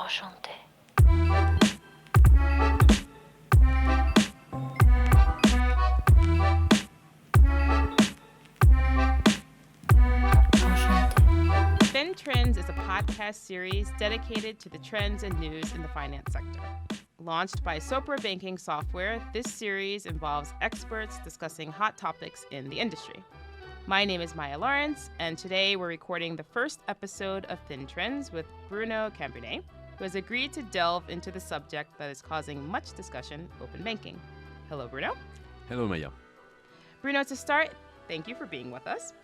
Enchanté. FinTrends is a podcast series dedicated to the trends and news in the finance sector. Launched by Sopra Banking Software, this series involves experts discussing hot topics in the industry. My name is Maya Lawrence, and today we're recording the first episode of FinTrends with Bruno Cambounet, who has agreed to delve into the subject that is causing much discussion, open banking. Hello, Bruno. Hello, Maya. Bruno, to start, thank you for being with us.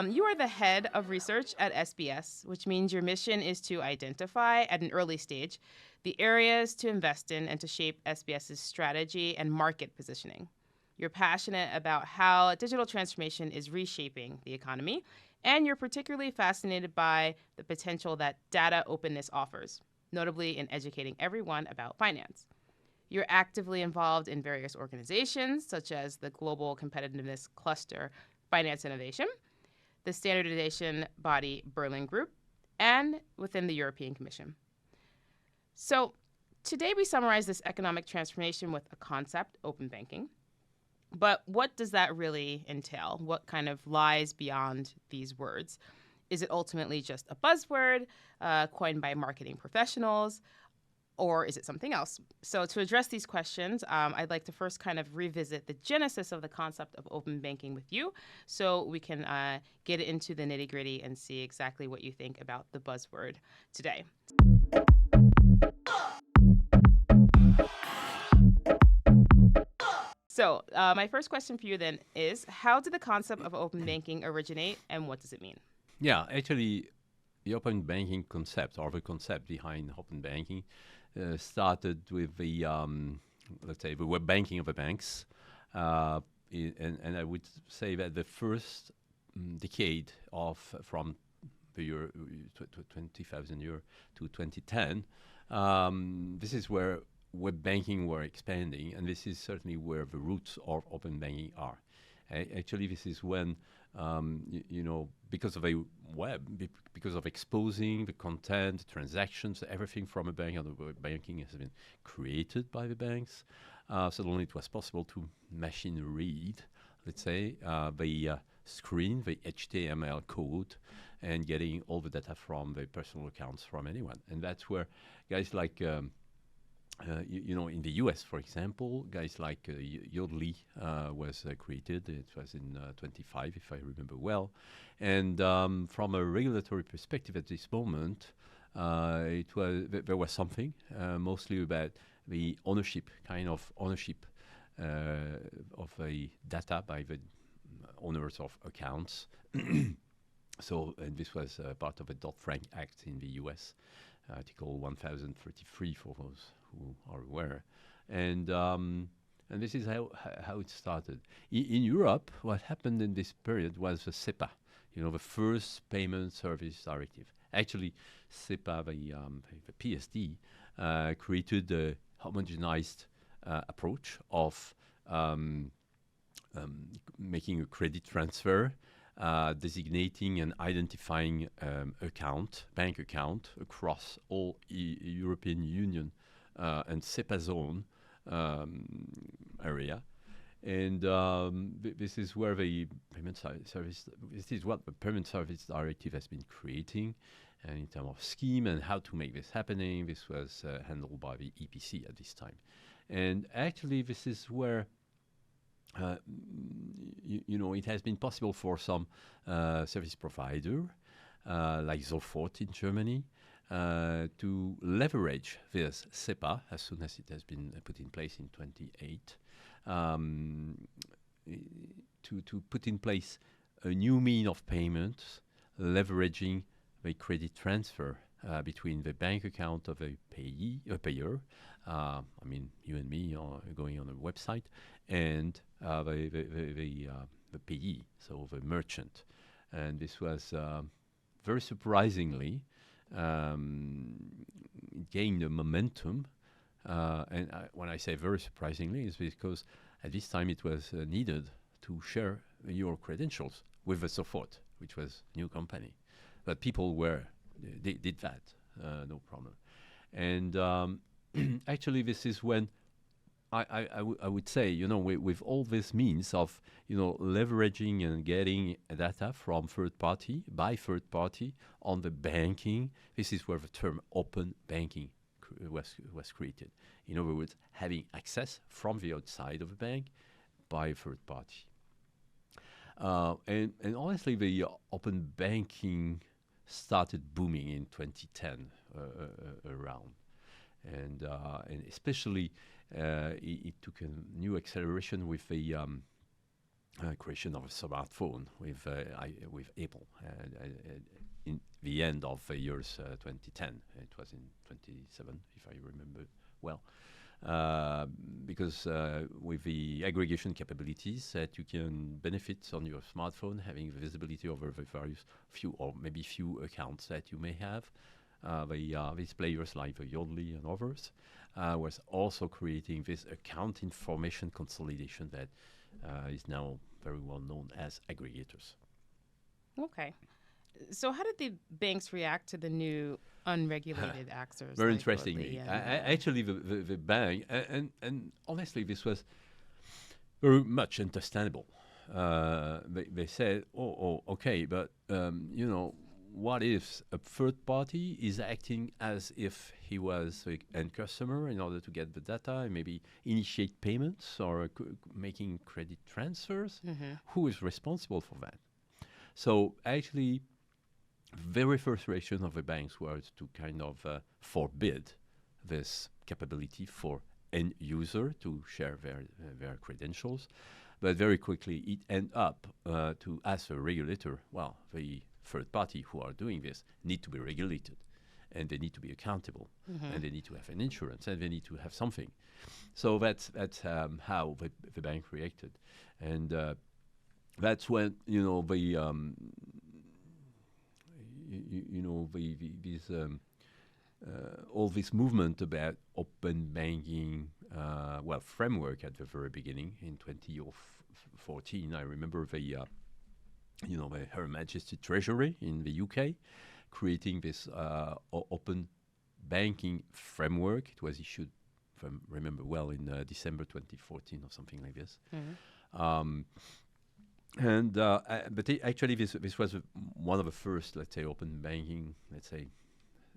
You are the head of research at SBS, which means your mission is to identify at an early stage the areas to invest in and to shape SBS's strategy and market positioning. You're passionate about how digital transformation is reshaping the economy, and you're particularly fascinated by the potential that data openness offers, notably in educating everyone about finance. You're actively involved in various organizations, such as the Global Competitiveness Cluster Finance Innovation, the standardization body Berlin Group, and within the European Commission. So today we summarize this economic transformation with a concept, open banking. But what does that really entail? What kind of lies beyond these words? Is it ultimately just a buzzword coined by marketing professionals? Or is it something else? So to address these questions, I'd like to first kind of revisit the genesis of the concept of open banking with you so we can get into the nitty-gritty and see exactly what you think about the buzzword today. So my first question for you then is, how did the concept of open banking originate and what does it mean? Yeah, actually, the open banking concept or the concept behind open banking started with the, let's say, the web banking of the banks. And I would say that the first decade from the year 20,000 year to 2010, this is where web banking were expanding, and this is certainly where the roots of open banking are. Actually, this is when, because of a web, because of exposing the content, transactions, everything from a bank, and the web banking has been created by the banks. Suddenly it was possible to machine read, let's say, the screen, the HTML code, and getting all the data from the personal accounts from anyone. And that's where guys like in the US, for example, guys like Yodlee was created. It was in 25, if I remember well. And from a regulatory perspective at this moment, there was something mostly about the ownership of the data by the owners of accounts. So, and this was part of the Dodd-Frank Act in the US, Article 1033 for those who are aware, and this is how it started. In Europe, what happened in this period was the SEPA, the first Payment Service Directive. Actually, SEPA, the PSD, created a homogenized approach of making a credit transfer, designating and identifying bank account across all European Union and SEPA zone area, and this is where the payment service. This is what the Payment Service Directive has been creating, and in terms of scheme and how to make this happening, this was handled by the EPC at this time, and actually this is where. It has been possible for some service provider like Sofort in Germany to leverage this SEPA as soon as it has been put in place in 28, to put in place a new mean of payments, leveraging the credit transfer between the bank account of a payer, you and me are going on a website, and the payee, so the merchant. And this was very surprisingly gained a momentum. And when I say very surprisingly, it's because at this time it was needed to share your credentials with the Sofort, which was new company. But people they did that, no problem. And actually, this is when I would say, with all this means of, leveraging and getting data from by third party on the banking, this is where the term open banking was created. In other words, having access from the outside of the bank by third party. And honestly, the open banking started booming in 2010 around. And especially it took a new acceleration with the creation of a smartphone with Apple in the end of the years 2010. It was in 27, if I remember well. Because with the aggregation capabilities that you can benefit on your smartphone, having visibility over the various few accounts that you may have, these players like Yodlee and others was also creating this account information consolidation that is now very well known as aggregators. Okay. So how did the banks react to the new unregulated actors? Very like interestingly. Yodlee Actually, the bank, and honestly, this was very much understandable. They said, okay, but, what if a third party is acting as if he was an end customer in order to get the data and maybe initiate payments or making credit transfers? Who is responsible for that? So actually, very first reaction of the banks was to kind of forbid this capability for end user to share their credentials. But very quickly, it ended up to ask a regulator, well, the third party who are doing this need to be regulated, and they need to be accountable, and they need to have an insurance, and they need to have something. So that's how the bank reacted, and that's when all this movement about open banking, framework at the very beginning in 2014. I remember the Her Majesty Treasury in the UK creating this open banking framework. It was issued, if I remember well, in December 2014 or something like this. But actually, this was one of the first, let's say, open banking,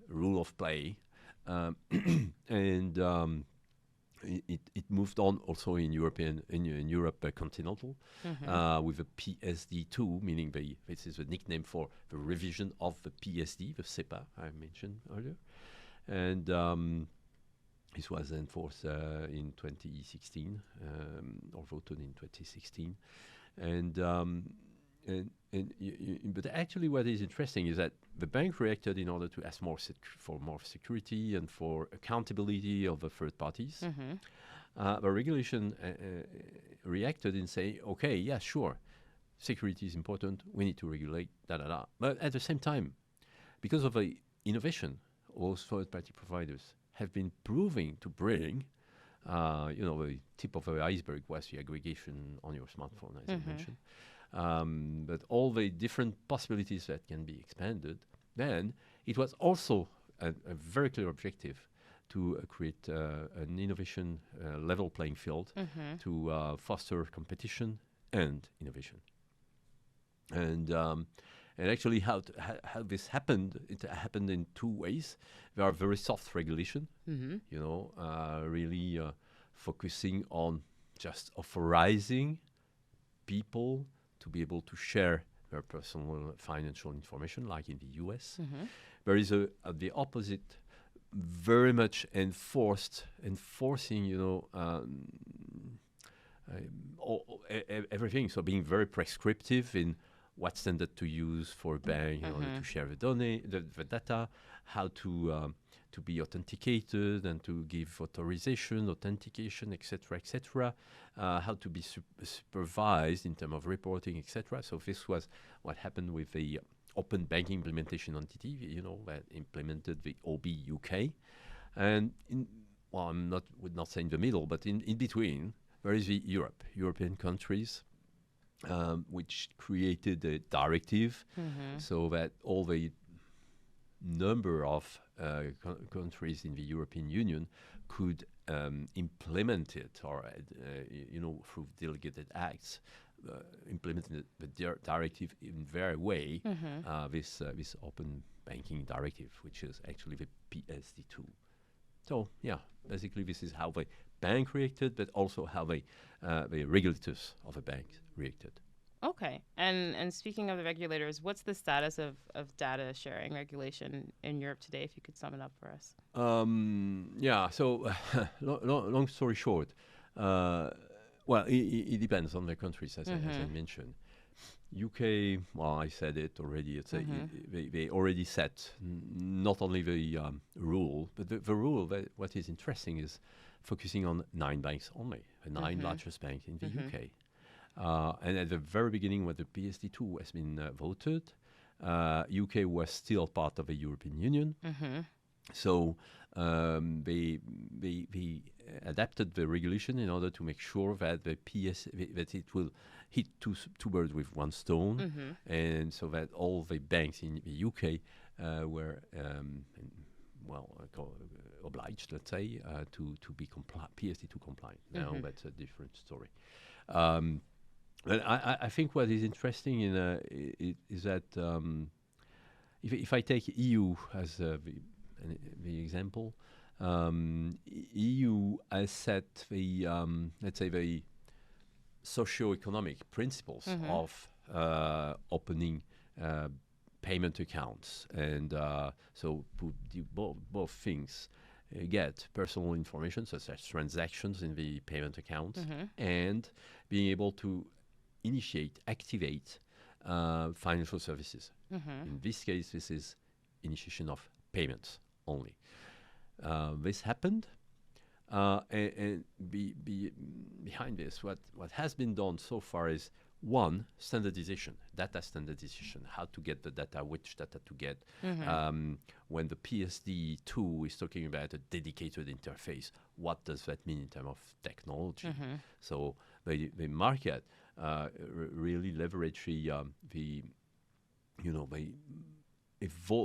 rule of play, and it moved on also in Europe continental with the PSD2, meaning this is the nickname for the revision of the PSD, the SEPA I mentioned earlier, and this was enforced in 2016 or voted in 2016. But actually, what is interesting is that the bank reacted in order to ask for more security and for accountability of the third parties. The regulation reacted in saying, okay, yeah, sure, security is important, we need to regulate, But at the same time, because of the innovation, those third-party providers have been proving to bring the tip of the iceberg was the aggregation on your smartphone, as I mentioned. But all the different possibilities that can be expanded, then it was also a very clear objective to create an innovation level playing field to foster competition and innovation. And actually, how this happened? It happened in two ways. There are very soft regulation, really focusing on just authorizing people to be able to share their personal financial information, like in the US. There is the opposite, very much enforcing, everything. So being very prescriptive in what standard to use for a bank in order to share the data, how to be authenticated and to give authorization, authentication, etc., how to be supervised in terms of reporting, etc. So this was what happened with the open banking implementation entity, that implemented the OB UK. And would not say in the middle, but in between, there is the European countries, which created a directive so that all the number of countries in the European Union could implement it, or through delegated acts, implemented the directive in their way. This open banking directive, which is actually the PSD2. So yeah, basically this is how the bank reacted, but also how the regulators of a bank reacted. Okay. And speaking of the regulators, what's the status of data sharing regulation in Europe today, if you could sum it up for us? So long story short, well, it depends on the countries, as I mentioned. UK, well, I said it already. They already set not only the rule, but the rule. What is interesting is focusing on 9 banks only, the 9 largest banks in the UK. And at the very beginning, when the PSD2 has been voted, UK was still part of the European Union. So they adapted the regulation in order to make sure that that it will hit two birds with one stone, and so that all the banks in the UK were obliged, let's say, to be PSD2 compliant. Now that's a different story. But I think what is interesting is that if I take EU as the example, EU has set the let's say the socio-economic principles of opening payment accounts, and so both things get personal information such as transactions in the payment account, and being able to activate financial services. In this case, this is initiation of payments only. This happened, and behind this, what has been done so far is, one, standardization, data standardization, how to get the data, which data to get. When the PSD2 is talking about a dedicated interface, what does that mean in terms of technology? So the market really leverage the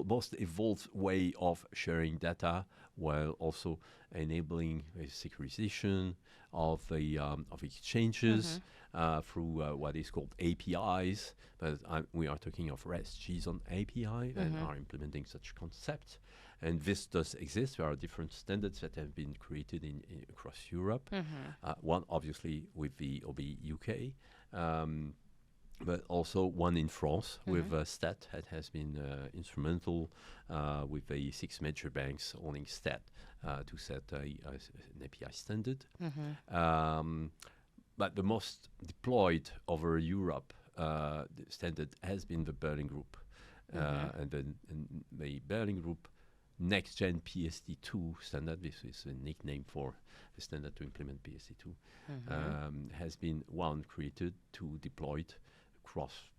most evolved way of sharing data, while also enabling the securitization of the exchanges through what is called APIs. But we are talking of REST-JSON API that are implementing such concepts. And this does exist. There are different standards that have been created across Europe. One, obviously, with the UK. But also one in France with STAT that has been instrumental with the 6 major banks owning STAT to set an API standard. But the most deployed over Europe standard has been the Berlin Group. And the Berlin Group Next-Gen PSD2 standard, this is a nickname for the standard to implement PSD2, has been created to deployed across,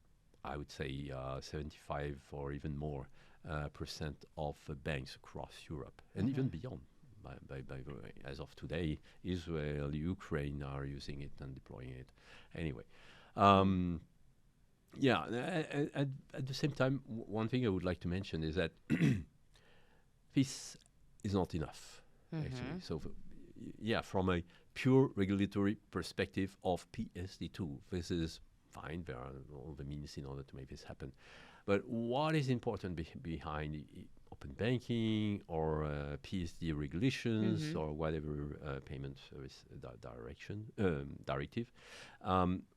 I would say, 75 or even more % of the banks across Europe, and even beyond. By the way, as of today, Israel, Ukraine are using it and deploying it. Anyway, at the same time, one thing I would like to mention is that this is not enough, actually. So, from a pure regulatory perspective of PSD2, this is fine. There are all the means in order to make this happen. But what is important behind open banking or PSD regulations or whatever payment service directive?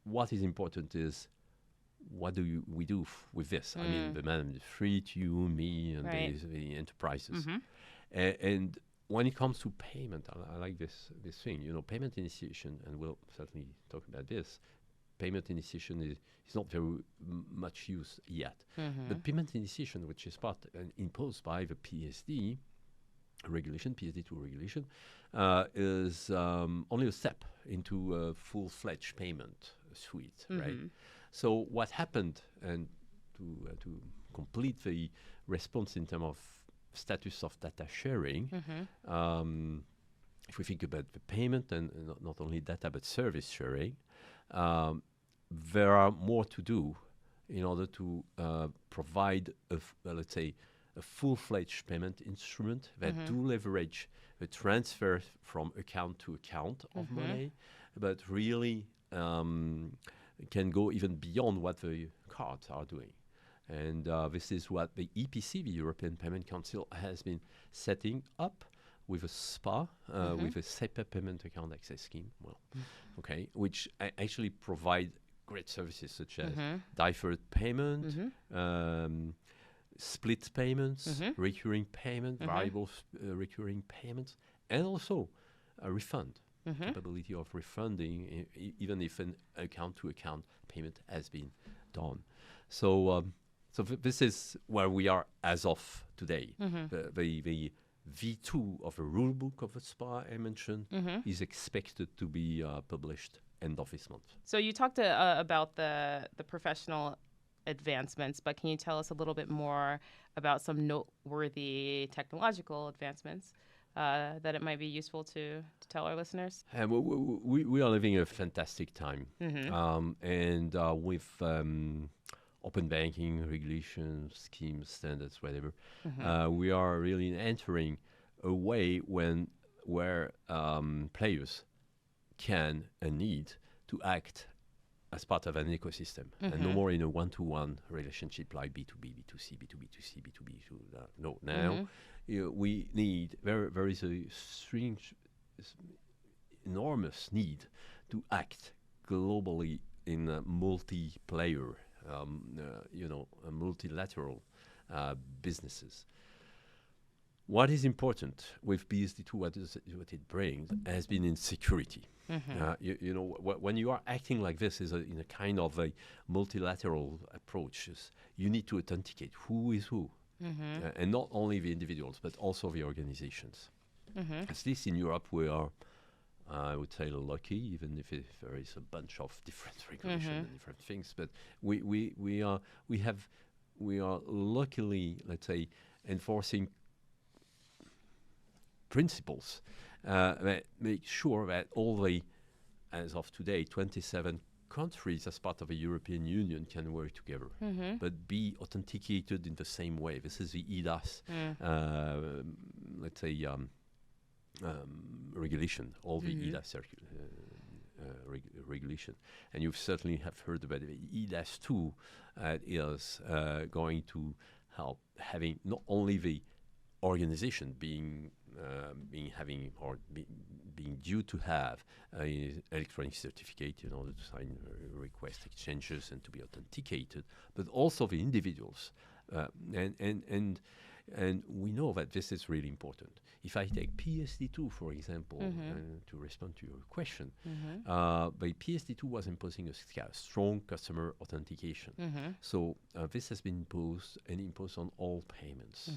What is important is, what do we do with this? I mean, the man is free to you, me, and the enterprises. And when it comes to payment, I like this thing. Payment initiation, and we'll certainly talk about this. Payment initiation is not very much used yet. But payment initiation, which is part imposed by the PSD regulation, PSD2 regulation, is only a step into a full-fledged payment suite, right? So what happened, and to complete the response in terms of status of data sharing, if we think about the payment and not only data but service sharing, there are more to do in order to provide, let's say, a full-fledged payment instrument that do leverage the transfer from account to account of money, but really can go even beyond what the cards are doing. And this is what the EPC, the European Payment Council, has been setting up with a SPA, with a SEPA payment account access scheme, which actually provide great services such as deferred payment, split payments, recurring payment, variable recurring payments, and also a refund. Capability of refunding even if an account-to-account payment has been done. So this is where we are as of today. The V2 of a rule book of the SPA I mentioned is expected to be published end of this month. So you talked about the professional advancements, but can you tell us a little bit more about some noteworthy technological advancements that it might be useful to tell our listeners? We are living a fantastic time. And with open banking, regulations, schemes, standards, whatever, we are really entering a way where players can and need to act as part of an ecosystem, and no more in a one-to-one relationship like B2B, B2C, B2B2C, B2B. No, now we need, there is a strange, enormous need to act globally in a multiplayer, multilateral businesses. What is important with PSD2, what it brings, has been in security. When you are acting like this in a kind of a multilateral approach, you need to authenticate who is who. And not only the individuals, but also the organizations. At least in Europe, we are, I would say, lucky, even if there is a bunch of different regulations and different things. But we are luckily, let's say, enforcing principles that make sure that all the, as of today, 27 countries as part of the European Union can work together, but be authenticated in the same way. This is the EDAS, let's say, regulation, all the EDAS regulation. And you certainly have heard about the EDAS 2 is going to help having not only the organization being due to have an electronic certificate in order to sign request exchanges and to be authenticated, but also the individuals. And we know that this is really important. If I take PSD2, for example, to respond to your question, the PSD2 was imposing a strong customer authentication. So this has been imposed on all payments.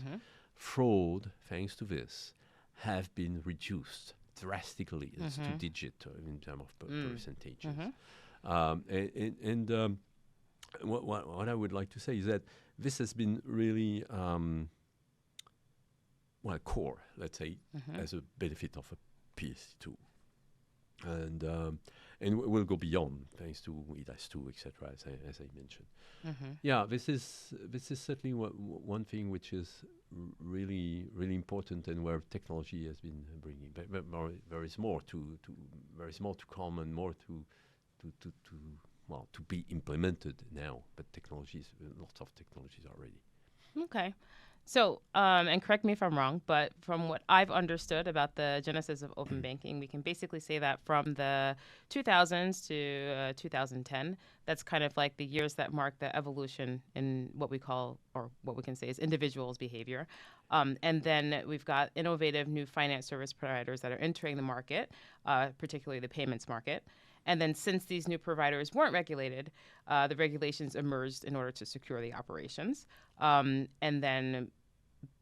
Fraud, thanks to this, have been reduced drastically. It's two-digit in terms of percentages. What I would like to say is that this has been really core, let's say, as a benefit of a PSD2. And we'll go beyond thanks to EDAS 2, etc., as I mentioned. Yeah, this is certainly one thing which is really important, and where technology has been bringing. But there is more to come, and more to be implemented now. But lots of technologies are ready. Okay. So, and correct me if I'm wrong, but from what I've understood about the genesis of open banking, we can basically say that from the 2000s to 2010, that's kind of like the years that mark the evolution in what we call, or what we can say is individuals' behavior. And then we've got innovative new finance service providers that are entering the market, particularly the payments market. And then since these new providers weren't regulated, the regulations emerged in order to secure the operations. And then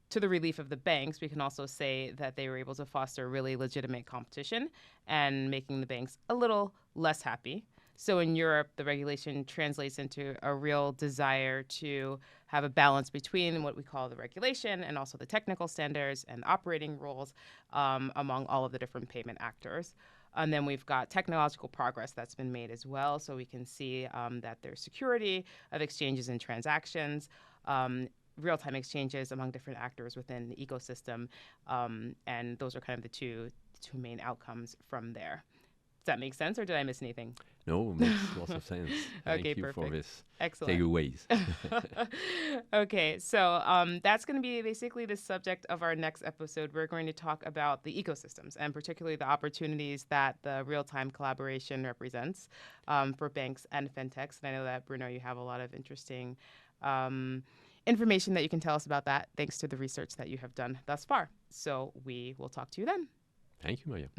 to the relief of the banks, we can also say that they were able to foster really legitimate competition and making the banks a little less happy. So in Europe, the regulation translates into a real desire to have a balance between what we call the regulation and also the technical standards and operating rules among all of the different payment actors. And then we've got technological progress that's been made as well. So we can see that there's security of exchanges and transactions. real-time exchanges among different actors within the ecosystem. And those are kind of the two main outcomes from there. Does that make sense, or did I miss anything? No, it makes lots of sense. Thank Okay, you for perfect. this Excellent. takeaways. Okay, so that's going to be basically the subject of our next episode. We're going to talk about the ecosystems and particularly the opportunities that the real-time collaboration represents for banks and fintechs. And I know that, Bruno, you have a lot of interesting information that you can tell us about that, thanks to the research that you have done thus far. So we will talk to you then. Thank you, Maria.